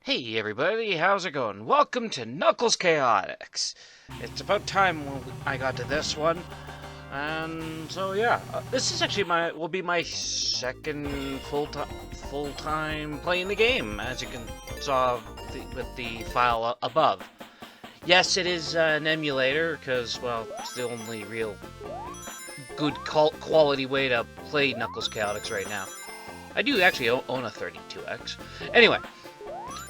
Hey everybody, how's it going? Welcome to Knuckles Chaotix. It's about time when I got to this one, and so yeah, this is actually will be my second full time playing the game, as you can saw with the file above. Yes, it is an emulator because well, it's the only real good quality way to play Knuckles Chaotix right now. I do actually own a 32X. Anyway.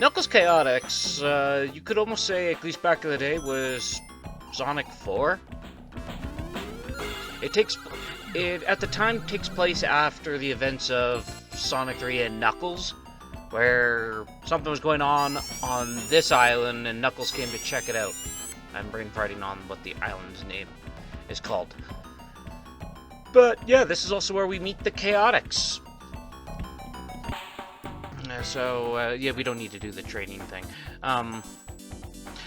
Knuckles Chaotix, you could almost say, at least back in the day, was Sonic 4. It at the time takes place after the events of Sonic 3 and Knuckles, where something was going on this island and Knuckles came to check it out. I'm brain farting on what the island's name is called. But yeah, this is also where we meet the Chaotix. Yeah, we don't need to do the training thing.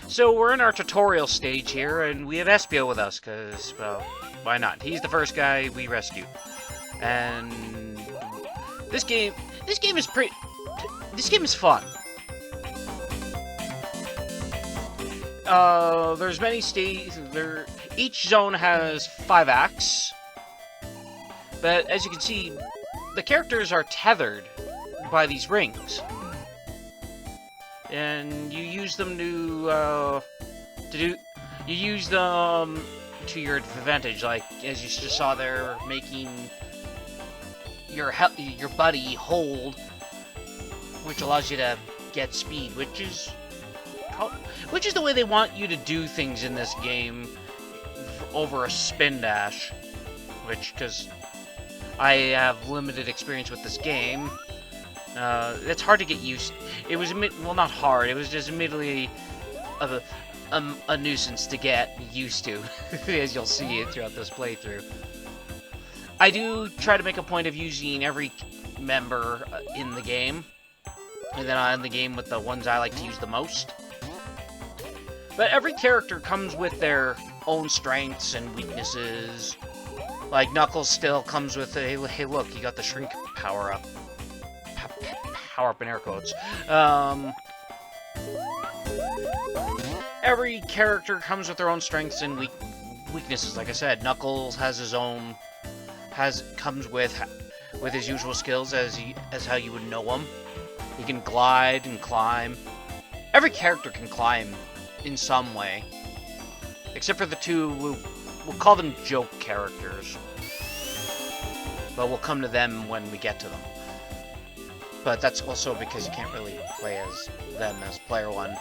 So we're in our tutorial stage here, and we have Espio with us, because, well, why not? He's the first guy we rescued. And this game is fun. There's many stages. Each zone has 5 acts. But as you can see, the characters are tethered by these rings, and you use them to your advantage. Like as you just saw there, making your buddy hold, which allows you to get speed, which is the way they want you to do things in this game over a spin dash. Because I have limited experience with this game. It's hard to get used. It was not hard. It was just immediately a nuisance to get used to, as you'll see it throughout this playthrough. I do try to make a point of using every member in the game, and then I end the game with the ones I like to use the most. But every character comes with their own strengths and weaknesses. Like Knuckles still comes with a hey look, you got the shrink power up. Power up in air quotes. Every character comes with their own strengths and weaknesses. Like I said, Knuckles has his own, comes with his usual skills as how you would know him. He can glide and climb. Every character can climb in some way, except for the two we'll call them joke characters. But we'll come to them when we get to them. But that's also because you can't really play as them as player one.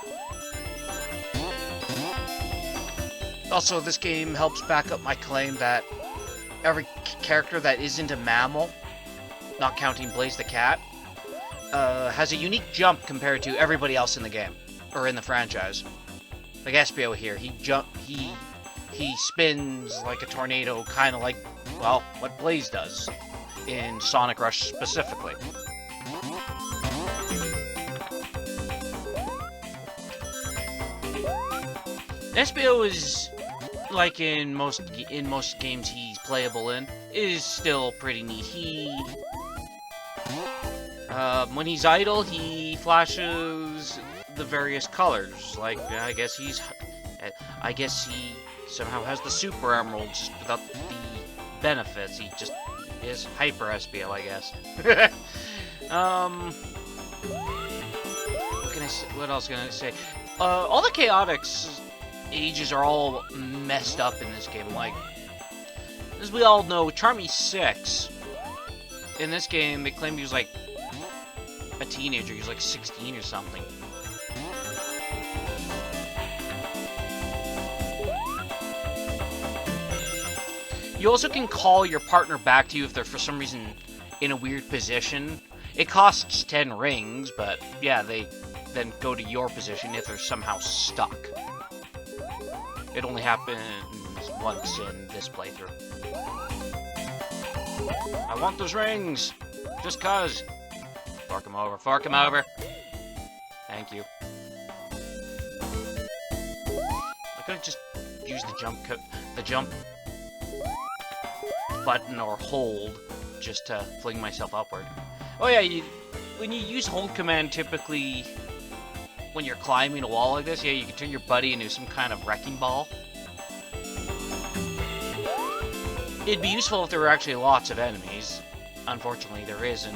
Also, this game helps back up my claim that every character that isn't a mammal, not counting Blaze the Cat, has a unique jump compared to everybody else in the game, or in the franchise. Like Espio here, he spins like a tornado, kind of like, well, what Blaze does in Sonic Rush specifically. Espio is, like in most games he's playable in, is still pretty neat. When he's idle, he flashes the various colors. Like I guess he somehow has the Super Emerald just without the benefits. He just is Hyper Espio, I guess. What else can I say? All the Chaotix ages are all messed up in this game. Like, as we all know, Charmy 6, in this game, they claim he was like a teenager. He was like 16 or something. You also can call your partner back to you if they're for some reason in a weird position. It costs 10 rings, but yeah, they then go to your position if they're somehow stuck. It only happens once in this playthrough. I want those rings! Just cuz! Fork him over, fork him over! Thank you. I could've just used the jump button or hold just to fling myself upward. Oh yeah, when you use hold command, typically when you're climbing a wall like this, yeah, you can turn your buddy into some kind of wrecking ball. It'd be useful if there were actually lots of enemies. Unfortunately, there isn't.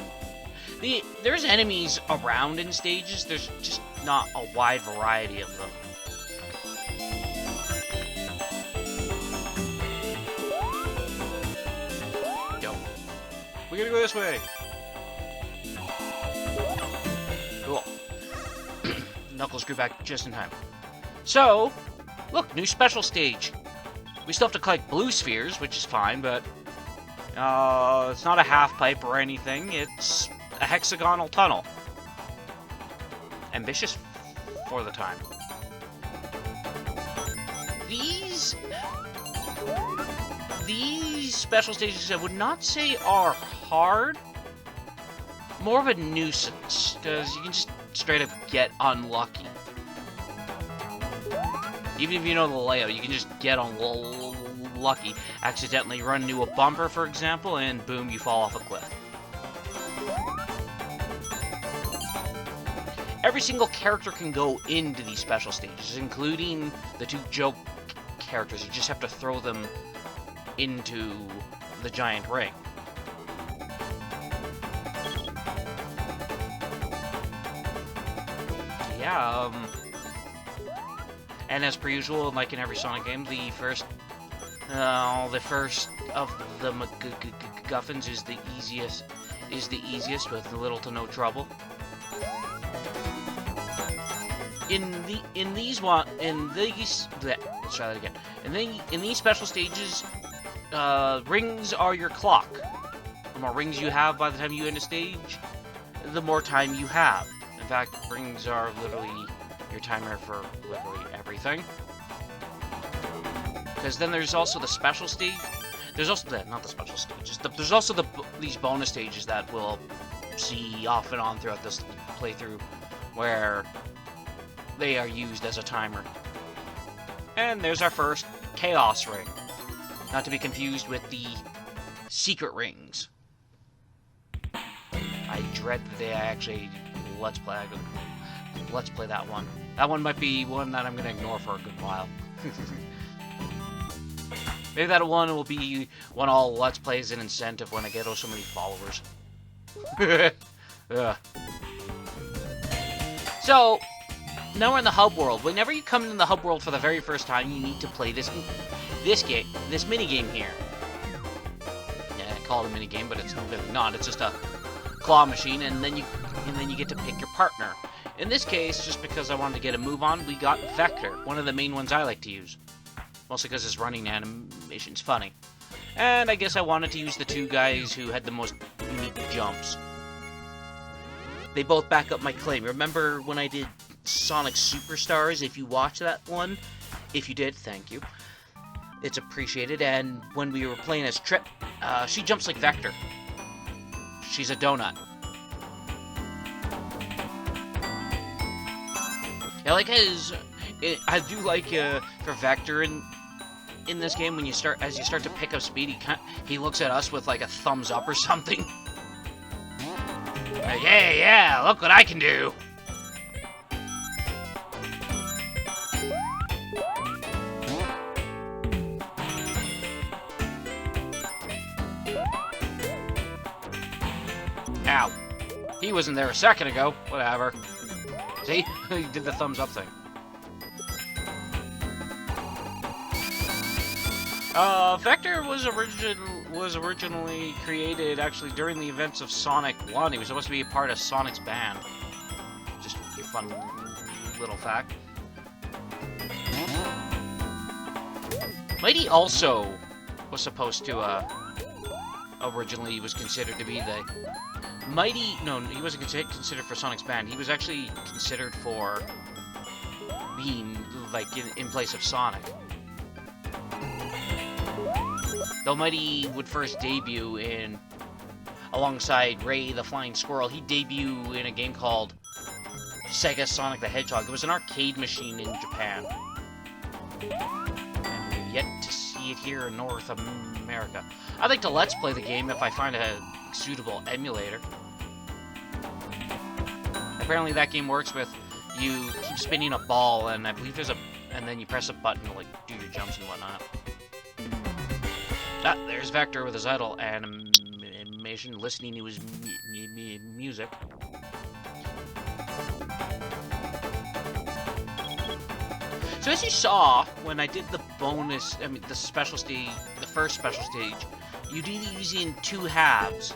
There's enemies around in stages, there's just not a wide variety of them. Go. We gotta go this way. Cool. Knuckles grew back just in time. So, look, new special stage. We still have to collect blue spheres, which is fine, but it's not a half pipe or anything. It's a hexagonal tunnel. Ambitious for the time. These special stages, I would not say are hard. More of a nuisance, because you can just straight up get unlucky. Even if you know the layout, you can just get unlucky. Accidentally run into a bumper, for example, and boom, you fall off a cliff. Every single character can go into these special stages, including the two joke characters. You just have to throw them into the giant ring. Yeah, and as per usual, like in every Sonic game, the first of the MacGuffins is the easiest with little to no trouble. In these special stages, rings are your clock. The more rings you have by the time you end a stage, the more time you have. In fact, rings are literally your timer for literally everything. Because then there's also the special stage. There's also not the special stages. There's also these bonus stages that we'll see off and on throughout this playthrough, where they are used as a timer. And there's our first Chaos Ring. Not to be confused with the secret rings. I dread the day I actually let's play that one. That one might be one that I'm going to ignore for a good while. Maybe that one will be one all Let's Play as an incentive when I get so many followers. So, now we're in the hub world. Whenever you come into the hub world for the very first time, you need to play this mini game here. Yeah, I call it a mini game, but it's really not. It's just a claw machine, and then you get to pick your partner. In this case, just because I wanted to get a move on, we got Vector, one of the main ones I like to use. Mostly because his running animation's funny. And I guess I wanted to use the two guys who had the most unique jumps. They both back up my claim. Remember when I did Sonic Superstars? If you watched that one, if you did, thank you. It's appreciated. And when we were playing as Trip, she jumps like Vector. She's a donut. I do like for Vector in this game, when as you start to pick up speed, he looks at us with like a thumbs up or something. Like, hey, yeah, look what I can do. Ow. He wasn't there a second ago. Whatever. See? He did the thumbs up thing. Vector was originally created actually during the events of Sonic 1. He was supposed to be a part of Sonic's band. Just a fun little fact. Mighty also was supposed to, originally was considered to be the... Mighty... No, he wasn't considered for Sonic's band. He was actually considered for being, like, in place of Sonic. Though Mighty would first debut alongside Ray the Flying Squirrel, he'd debut in a game called Sega Sonic the Hedgehog. It was an arcade machine in Japan. And we've yet to see it here in North America. I'd like to Let's Play the game if I find a suitable emulator. Apparently that game works with you keep spinning a ball, and I believe there's a... And then you press a button to, like, do your jumps and whatnot. Ah, there's Vector with his idle animation, listening to his music. So as you saw, when I did the bonus, I mean, the special stage, the first special stage, you do these in 2 halves.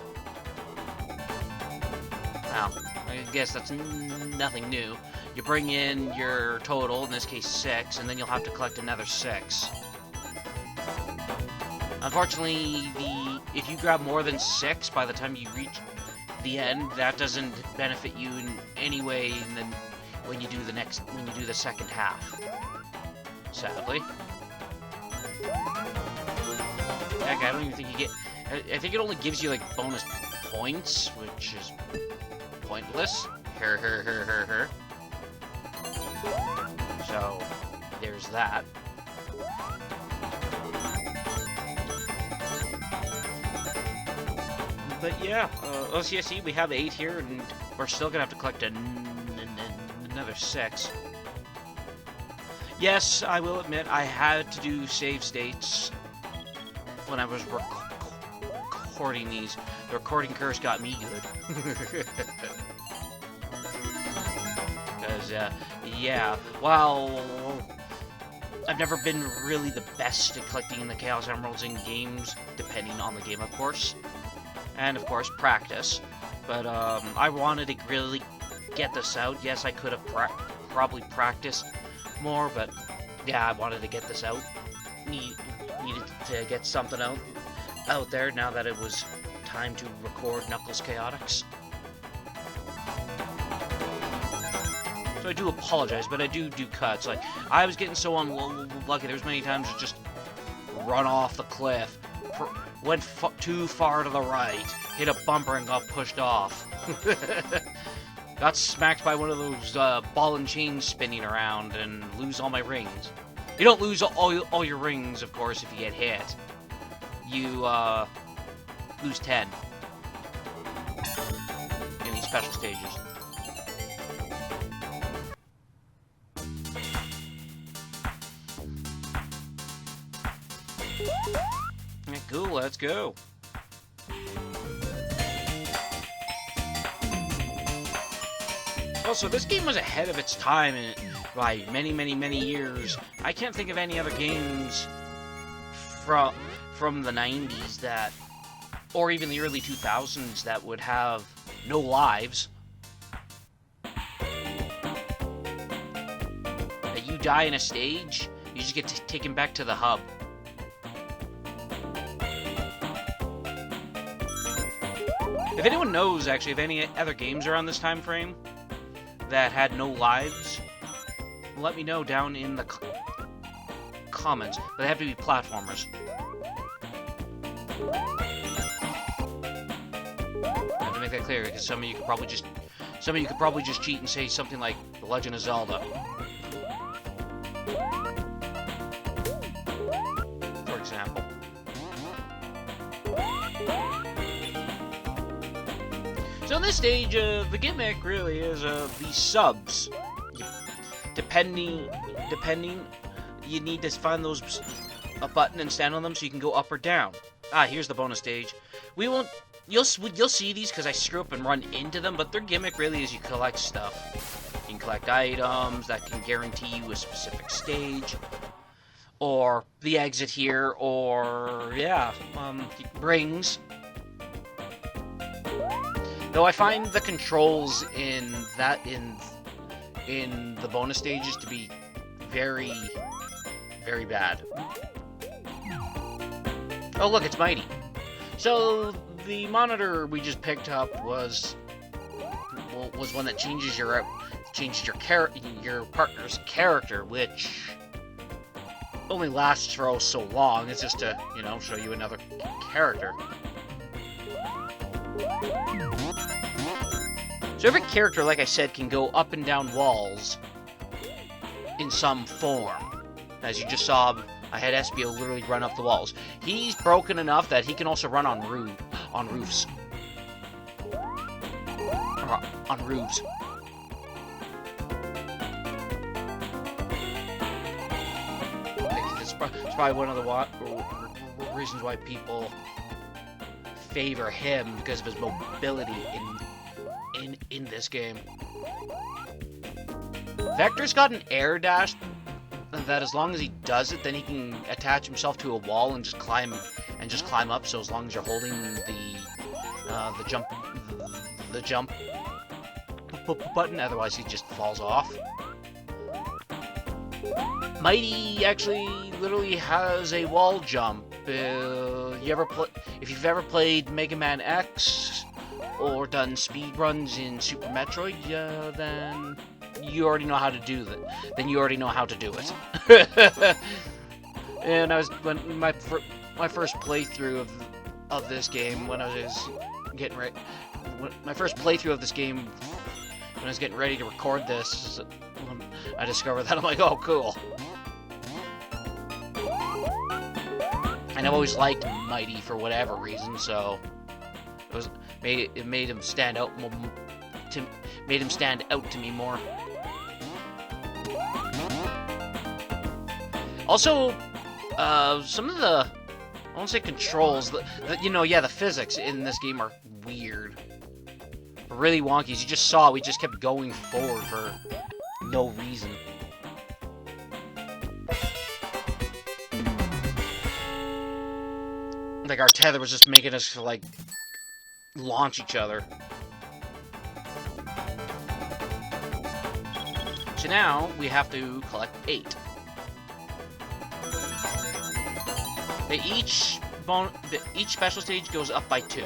Well, I guess that's nothing new. You bring in your total, in this case 6, and then you'll have to collect another 6. Unfortunately, if you grab more than 6 by the time you reach the end, that doesn't benefit you in any way when you do the second half. Sadly. Heck, I don't even think you get... I think it only gives you, like, bonus points, which is pointless. So, there's that. But yeah, OCSE, we have 8 here, and we're still gonna have to collect another 6. Yes, I will admit, I had to do save states when I was recording these. The recording curse got me good. Because, yeah, while I've never been really the best at collecting the Chaos Emeralds in games, depending on the game, of course. And, of course, practice. But, I wanted to really get this out. Yes, I could have probably practiced more, but, yeah, I wanted to get this out. Needed to get something out there now that it was time to record Knuckles Chaotix. So I do apologize, but I do cuts. Like, I was getting so unlucky. There was many times it just run off the cliff, went too far to the right, hit a bumper and got pushed off. Got smacked by one of those ball and chain spinning around and lose all my rings. You don't lose all your rings, of course, if you get hit. You lose 10 in these special stages. Yeah, cool, let's go. Also, this game was ahead of its time by many years. I can't think of any other games from the 90s that, or even the early 2000s, that would have no lives. That you die in a stage, you just get taken back to the hub. If anyone knows, actually, if any other games are on this time frame that had no lives, let me know down in the comments. But they have to be platformers. I have to make that clear, because some of you could probably just cheat and say something like The Legend of Zelda, for example. So in this stage, the gimmick really is the subs. Depending, you need to find those a button and stand on them so you can go up or down. Ah, here's the bonus stage. We won't. You'll see these because I screw up and run into them, but their gimmick really is you collect stuff. You can collect items that can guarantee you a specific stage, or the exit here, or yeah, rings. Though I find the controls in the bonus stages to be very, very bad. Oh look, it's Mighty. So the monitor we just picked up was one that changes your partner's character, which only lasts for oh so long. It's just to, you know, show you another character. So every character, like I said, can go up and down walls in some form. As you just saw, I had Espio literally run up the walls. He's broken enough that he can also run on roofs. On roofs. It's probably one of the reasons why people favor him, because of his mobility in this game. Vector's got an air dash that as long as he does it, then he can attach himself to a wall and just climb up. So as long as you're holding the jump button, otherwise he just falls off. Mighty actually literally has a wall jump. If you've ever played Mega Man X or done speed runs in Super Metroid, then you already know how to do that. Then you already know how to do it. And when my first playthrough of this game, when I was getting ready, my first playthrough of this game, when I was getting ready to record this, I discovered that. I'm like, oh, cool. And I've always liked Mighty for whatever reason, so it made him stand out to me more. Also, some of the, I won't say controls, the physics in this game are weird. Really wonky. As you just saw, we just kept going forward for no reason. Like, our tether was just making us, like, launch each other. So now, we have to collect 8. Each special stage goes up by 2.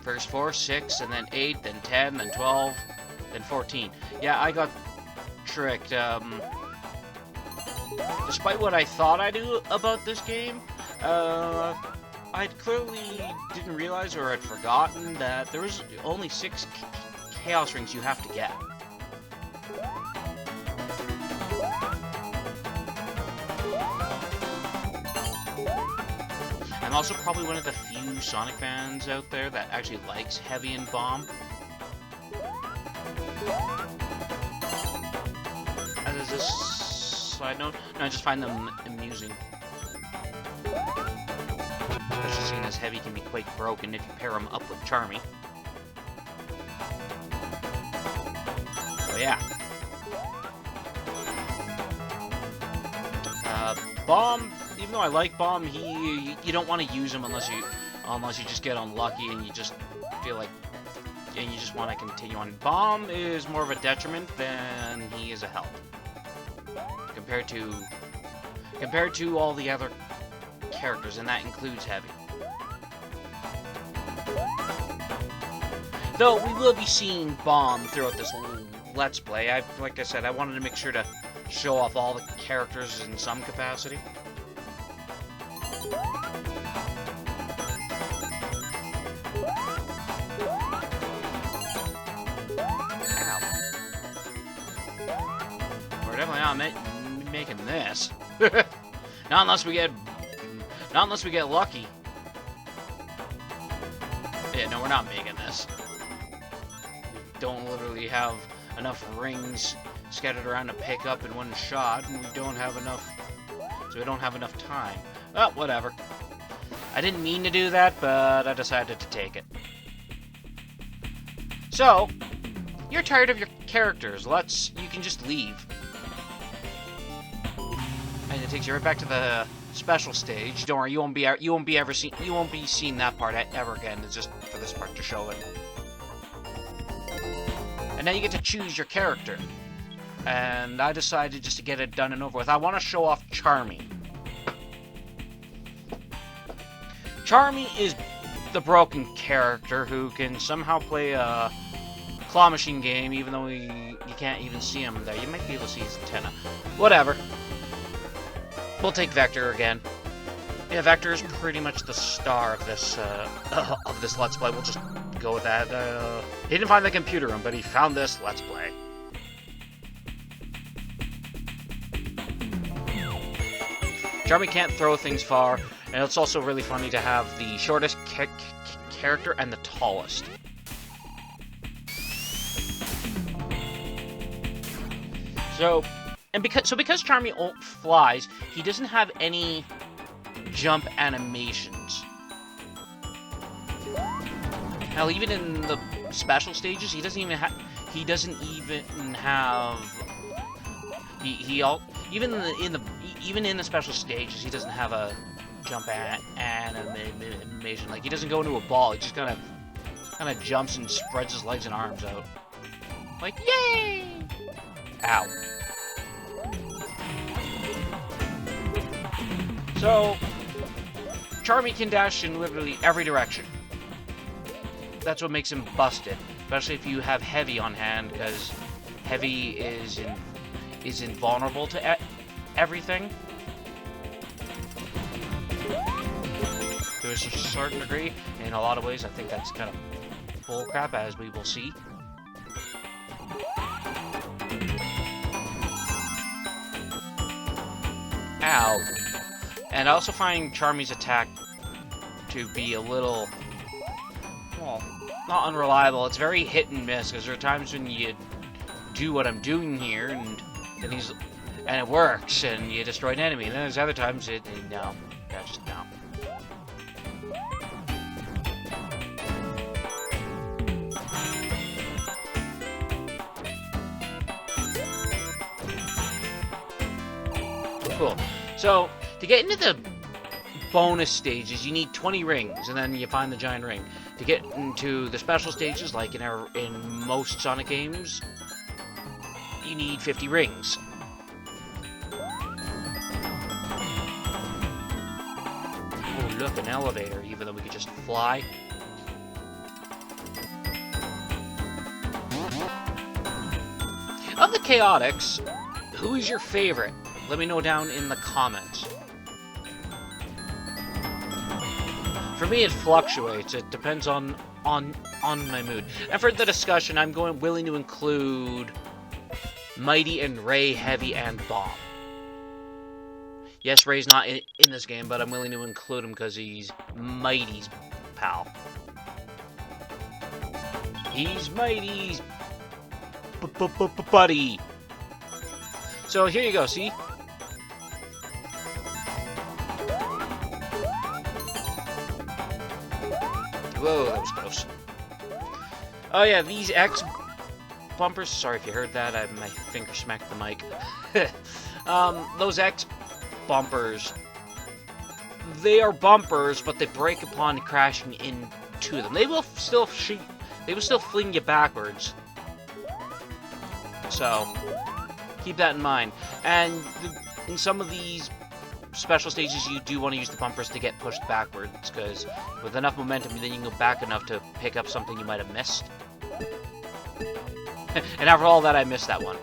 First 4, 6, and then 8, then 10, then 12, then 14. Yeah, I got tricked. Despite what I thought I knew about this game, I clearly didn't realize or had forgotten that there was only 6 Chaos Rings you have to get. I'm also probably one of the few Sonic fans out there that actually likes Heavy and Bomb. As a side note, I just find them amusing. Especially seeing as Heavy can be quite broken if you pair him up with Charmy. So yeah. Bomb, even though I like Bomb, you don't want to use him unless you just get unlucky and you just feel like, and you just want to continue on. Bomb is more of a detriment than he is a help compared to all the other characters, and that includes Heavy. Though we will be seeing Bomb throughout this Let's Play. Like I said, I wanted to make sure to show off all the characters in some capacity. Ow. We're definitely not making this. Not unless we get lucky. Yeah, no, we're not making this. We don't literally have enough rings scattered around to pick up in one shot, and we don't have enough time. Oh, whatever. I didn't mean to do that, but I decided to take it. So, you're tired of your characters. You can just leave. And it takes you right back to the special stage. Don't worry, you won't be seeing that part ever again. It's just for this part to show it. And now you get to choose your character. And I decided just to get it done and over with. I want to show off Charmy. Charmy is the broken character who can somehow play a claw machine game, even though you can't even see him there. You might be able to see his antenna. Whatever. We'll take Vector again. Yeah, Vector is pretty much the star of this Let's Play. We'll just go with that. He didn't find the computer room, but he found this Let's Play. Charmy can't throw things far, and it's also really funny to have the shortest character and the tallest. So, And because Charmy flies, he doesn't have any jump animations. Hell, even in the special stages, he doesn't even have. Even in the special stages, he doesn't have a jump animation. Like, he doesn't go into a ball. He just kind of jumps and spreads his legs and arms out. Like, yay! Ow. So, Charmy can dash in literally every direction. That's what makes him busted, especially if you have Heavy on hand, because Heavy is invulnerable to everything. To a certain degree. In a lot of ways, I think that's kind of bullcrap, as we will see. Ow. And I also find Charmy's attack to be a little, well, not unreliable. It's very hit and miss, because there are times when you do what I'm doing here, and it works, and you destroy an enemy. And then there's other times no. Yeah, just no. Cool. So, to get into the bonus stages, you need 20 rings, and then you find the giant ring. To get into the special stages, like in most Sonic games, you need 50 rings. Oh, look, an elevator, even though we could just fly. Of the Chaotix, who is your favorite? Let me know down in the comments. For me, it fluctuates. It depends on my mood. And for the discussion, I'm willing to include Mighty and Ray, Heavy, and Bomb. Yes, Ray's not in this game, but I'm willing to include him because he's Mighty's pal. He's Mighty's buddy. So here you go, see? Whoa, that was close. Oh yeah, these X bumpers, sorry if you heard that, my finger smacked the mic. Those X bumpers, they are bumpers, but they break upon crashing into them. They will still fling you backwards. So, keep that in mind. And in some of these special stages, you do want to use the bumpers to get pushed backwards, because with enough momentum, then you can go back enough to pick up something you might have missed. And after all that, I missed that one.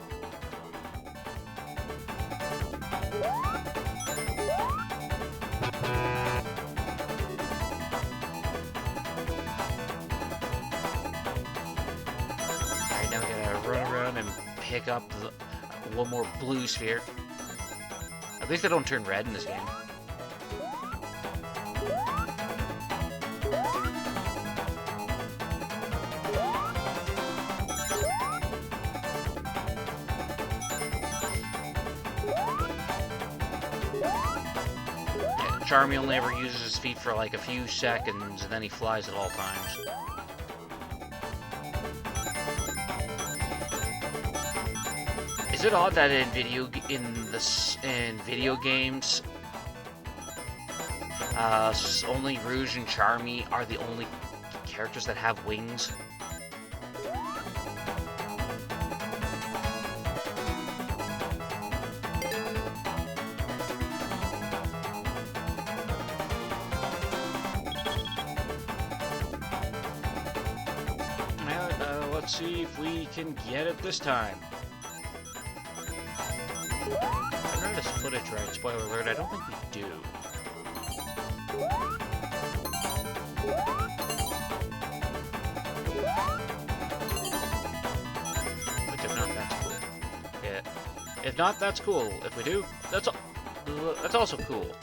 Alright, now we gotta run around and pick up one more blue sphere. At least they don't turn red in this game. Charmy only ever uses his feet for like a few seconds, and then he flies at all times. Is it odd that in video games, only Rouge and Charmy are the only characters that have wings? Let's see if we can get it this time. I remember this footage right. Spoiler alert, I don't think we do. Which, if not, that's cool. Yeah. If not, that's cool. If we do, that's also cool.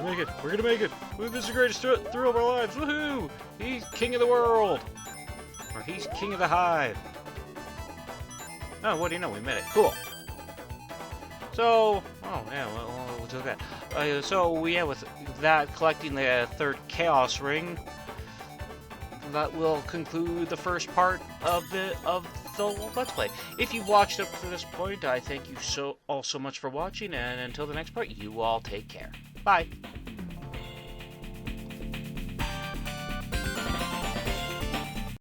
make it. We're gonna make it. This is the greatest thrill of our lives. Woohoo! He's king of the world. Or he's king of the hive. Oh, what do you know? We made it. Cool. So, oh yeah, we'll do that. So yeah, with that, collecting the third Chaos Ring, that will conclude the first part of the Let's Play. If you've watched up to this point, I thank you all so much for watching, and until the next part, you all take care. Bye.